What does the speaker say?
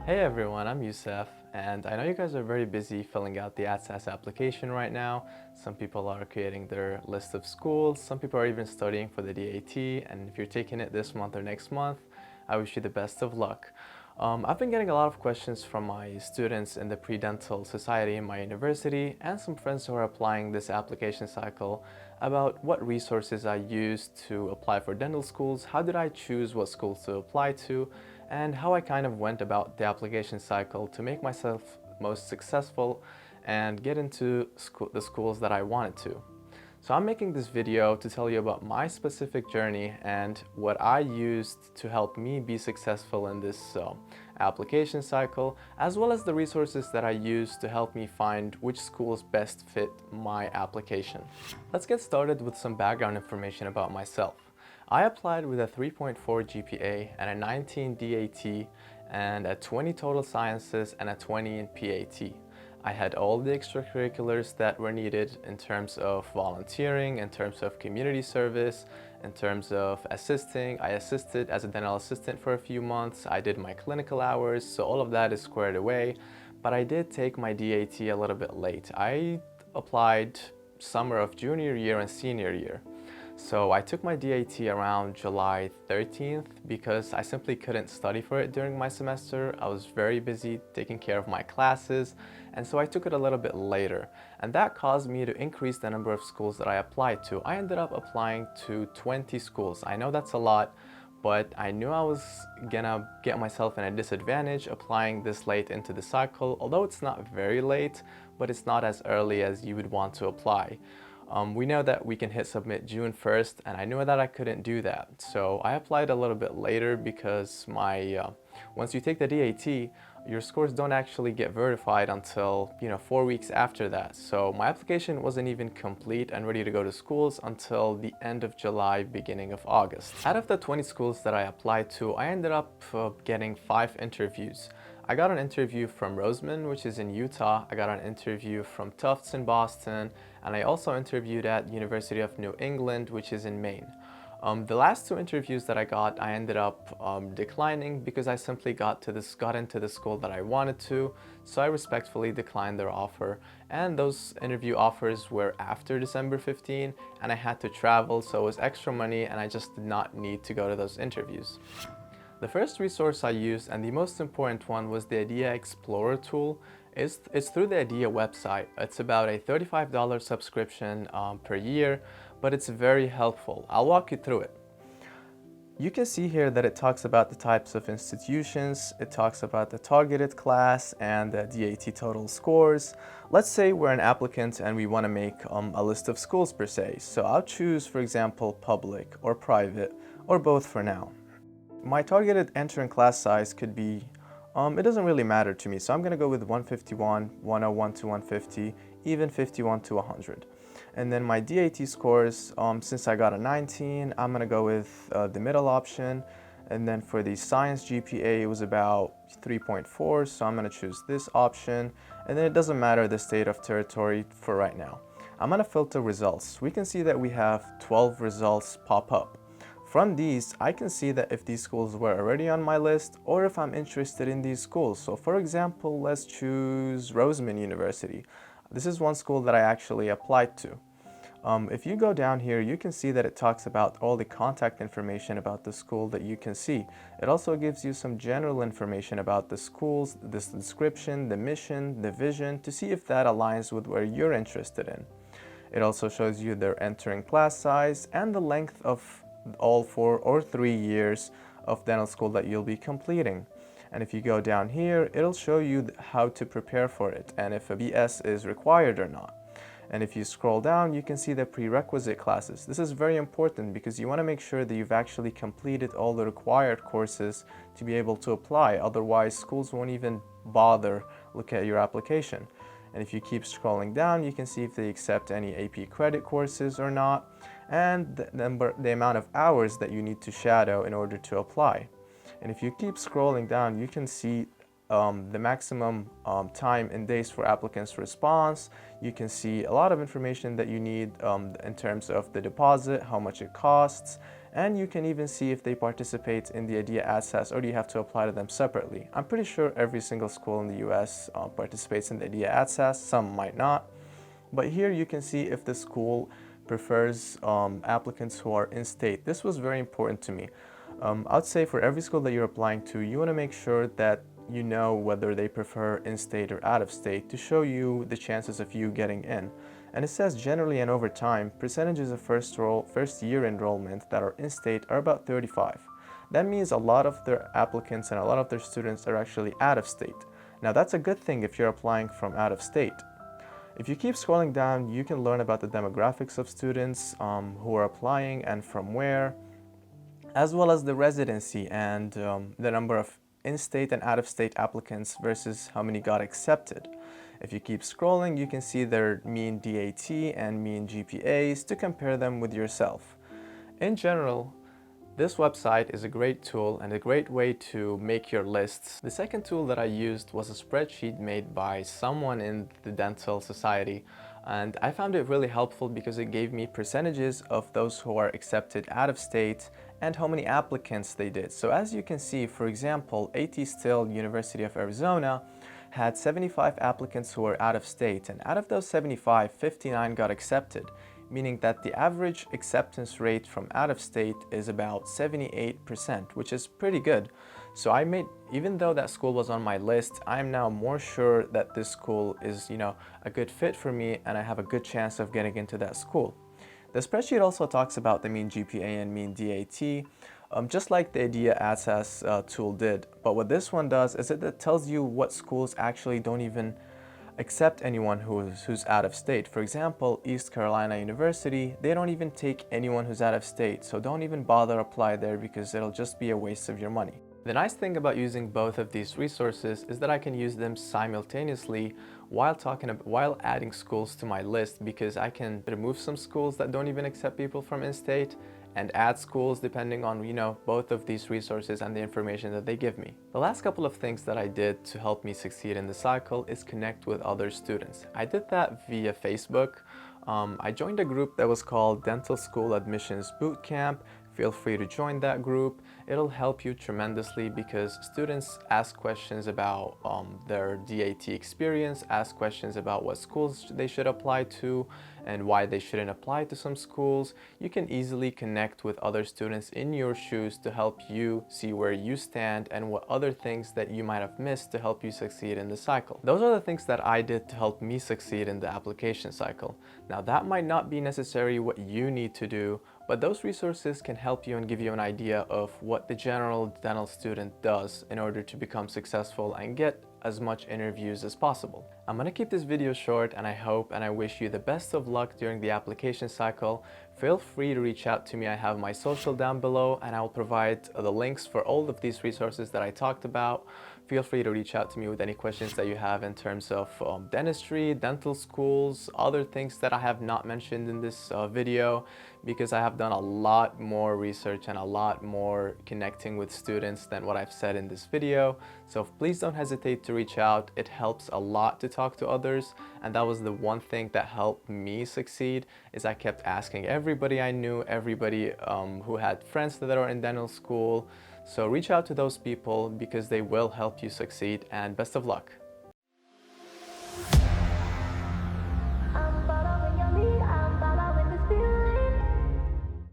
Hey everyone, I'm Youssef, and I know you guys are very busy filling out the ATSAS application right now. Some people are creating their list of schools, some people are even studying for the DAT, and if you're taking it this month or next month, I wish you the best of luck. I've been getting a lot of questions from my students in the pre-dental society in my university and some friends who are applying this application cycle about what resources I used to apply for dental schools, how did I choose what schools to apply to, and how I kind of went about the application cycle to make myself most successful and get into the schools that I wanted to. So I'm making this video to tell you about my specific journey and what I used to help me be successful in this application cycle, as well as the resources that I used to help me find which schools best fit my application. Let's get started with some background information about myself. I applied with a 3.4 GPA and a 19 DAT and a 20 total sciences and a 20 in PAT. I had all the extracurriculars that were needed in terms of volunteering, in terms of community service, in terms of assisting. I assisted as a dental assistant for a few months. I did my clinical hours, so all of that is squared away. But I did take my DAT a little bit late. I applied summer of junior year and senior year. So I took my DAT around July 13th because I simply couldn't study for it during my semester. I was very busy taking care of my classes, and so I took it a little bit later. And that caused me to increase the number of schools that I applied to. I ended up applying to 20 schools. I know that's a lot, but I knew I was gonna get myself in a disadvantage applying this late into the cycle, although it's not very late, but it's not as early as you would want to apply. We know that we can hit submit June 1st, and I knew that I couldn't do that. So I applied a little bit later because once you take the DAT, your scores don't actually get verified until 4 weeks after that. So my application wasn't even complete and ready to go to schools until the end of July, beginning of August. Out of the 20 schools that I applied to, I ended up getting 5 interviews. I got an interview from Roseman, which is in Utah. I got an interview from Tufts in Boston, and I also interviewed at University of New England, which is in Maine. The last 2 interviews that I got, I ended up declining because I simply got into the school that I wanted to, so I respectfully declined their offer. And those interview offers were after December 15, and I had to travel, so it was extra money, and I just did not need to go to those interviews. The first resource I used, and the most important one, was the IDEA Explorer tool. It's through the IDEA website. It's about a $35 subscription per year, but it's very helpful. I'll walk you through it. You can see here that it talks about the types of institutions, it talks about the targeted class and the DAT total scores. Let's say we're an applicant and we want to make a list of schools per se. So I'll choose, for example, public or private or both for now. My targeted entering class size could be, it doesn't really matter to me, so I'm going to go with 151, 101 to 150, even 51 to 100. And then my DAT scores, since I got a 19, I'm going to go with the middle option. And then for the science GPA, it was about 3.4, so I'm going to choose this option. And then it doesn't matter the state of territory for right now. I'm going to filter results. We can see that we have 12 results pop up. From these, I can see that if these schools were already on my list or if I'm interested in these schools. So for example, let's choose Roseman University. This is one school that I actually applied to. If you go down here, you can see that it talks about all the contact information about the school that you can see. It also gives you some general information about the schools, the description, the mission, the vision, to see if that aligns with where you're interested in. It also shows you their entering class size and the length of all 4 or 3 years of dental school that you'll be completing. And if you go down here, it'll show you how to prepare for it and if a BS is required or not. And if you scroll down, you can see the prerequisite classes. This is very important because you want to make sure that you've actually completed all the required courses to be able to apply. Otherwise, schools won't even bother looking at your application. And if you keep scrolling down, you can see if they accept any AP credit courses or not, and the amount of hours that you need to shadow in order to apply. And if you keep scrolling down, you can see the maximum time in days for applicants' response. You can see a lot of information that you need in terms of the deposit, how much it costs, and you can even see if they participate in the IDEA access or do you have to apply to them separately. I'm pretty sure every single school in the US participates in the IDEA access, some might not. But here you can see if the school prefers applicants who are in-state. This was very important to me. I'd say for every school that you're applying to, you want to make sure that you know whether they prefer in-state or out-of-state to show you the chances of you getting in. And it says generally and over time, percentages of first year enrollment that are in-state are about 35. That means a lot of their applicants and a lot of their students are actually out-of-state. Now that's a good thing if you're applying from out-of-state. If you keep scrolling down, you can learn about the demographics of students who are applying and from where, as well as the residency and the number of in-state and out-of-state applicants versus how many got accepted. If you keep scrolling, you can see their mean DAT and mean GPAs to compare them with yourself. In general, this website is a great tool and a great way to make your lists. The second tool that I used was a spreadsheet made by someone in the dental society, and I found it really helpful because it gave me percentages of those who are accepted out of state and how many applicants they did. So as you can see, for example, A.T. Still University of Arizona had 75 applicants who were out of state, and out of those 75, 59 got accepted, meaning that the average acceptance rate from out of state is about 78%, which is pretty good. So even though that school was on my list, I'm now more sure that this school is, a good fit for me and I have a good chance of getting into that school. The spreadsheet also talks about the mean GPA and mean DAT, just like the IDEA Access tool did. But what this one does is it tells you what schools actually don't even accept anyone who's out of state. For example, East Carolina University, they don't even take anyone who's out of state, so don't even bother apply there because it'll just be a waste of your money. The nice thing about using both of these resources is that I can use them simultaneously while adding schools to my list, because I can remove some schools that don't even accept people from in-state and add schools depending on, both of these resources and the information that they give me. The last couple of things that I did to help me succeed in the cycle is connect with other students. I did that via Facebook. I joined a group that was called Dental School Admissions Bootcamp. Feel free to join that group. It'll help you tremendously because students ask questions about their DAT experience, ask questions about what schools they should apply to and why they shouldn't apply to some schools. You can easily connect with other students in your shoes to help you see where you stand and what other things that you might have missed to help you succeed in the cycle. Those are the things that I did to help me succeed in the application cycle. Now that might not be necessarily what you need to do, but those resources can help you and give you an idea of what the general dental student does in order to become successful and get as much interviews as possible. I'm gonna keep this video short, and I hope and I wish you the best of luck during the application cycle. Feel free to reach out to me. I have my social down below and I'll provide the links for all of these resources that I talked about. Feel free to reach out to me with any questions that you have in terms of dentistry, dental schools, other things that I have not mentioned in this video, because I have done a lot more research and a lot more connecting with students than what I've said in this video. So please don't hesitate to reach out. It helps a lot to talk to others, and that was the one thing that helped me succeed, is I kept asking everybody I knew, everybody who had friends that are in dental school. So reach out to those people because they will help you succeed, and best of luck.